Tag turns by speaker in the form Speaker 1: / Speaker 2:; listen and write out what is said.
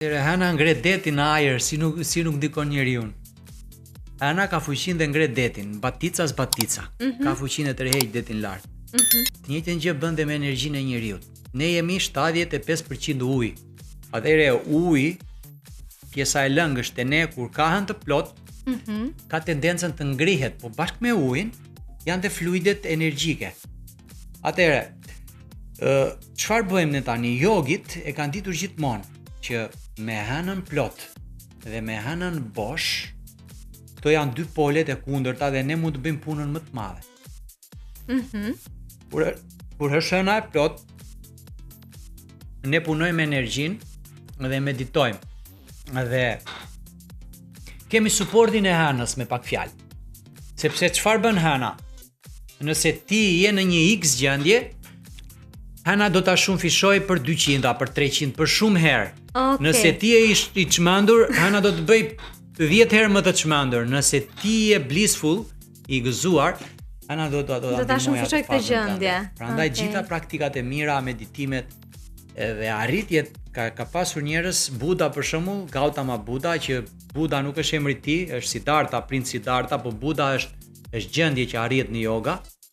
Speaker 1: Hana ngre detin në ajër si nuk ndikon njeriu. Hana ka fuqinë dhe ngre detin, batica. Ka fuqinë e tërheq detin lart. Të njëjtën gjë bën dhe me energjinë e njeriu. Ne jemi 75% ujë. Atëherë uji, pjesa e lëngësht e ne kur ka hënë të plot, ka tendencën të ngrihet, po bashkë me ujin janë dhe fluidet energjike. Atëherë, çfarë bëjmë ne tani? Jogit e kanë ditur gjithmonë që me hënën plot dhe me hënën bosh, këto janë dy polet e kundërta dhe ne mund të bëjmë punën më të madhe. Kur është hëna e plot, ne punojmë me energjinë dhe meditojmë. Dhe kemi suportin e hënës me pak fjalë. Sepse çfarë bën hëna? Nëse ti je në një X gjendje, hëna do ta shumëfishoj për 200, për 300, për shumë herë. Okay. Nëse ti je i çmendur, hëna do të bëj 10 herë më të çmendur. Nëse ti je blissful, i gëzuar, hëna do ta
Speaker 2: shumëfishoj këtë gjendje.
Speaker 1: Prandaj gjitha praktikat e mira, meditimet dhe arritjet ka pasur njerëz, Buda për shembull, Gautama Buda, që Buda nuk është emri i tij, është Siddhartha, princ Siddhartha, po Buda është gjendje që arrit në yoga.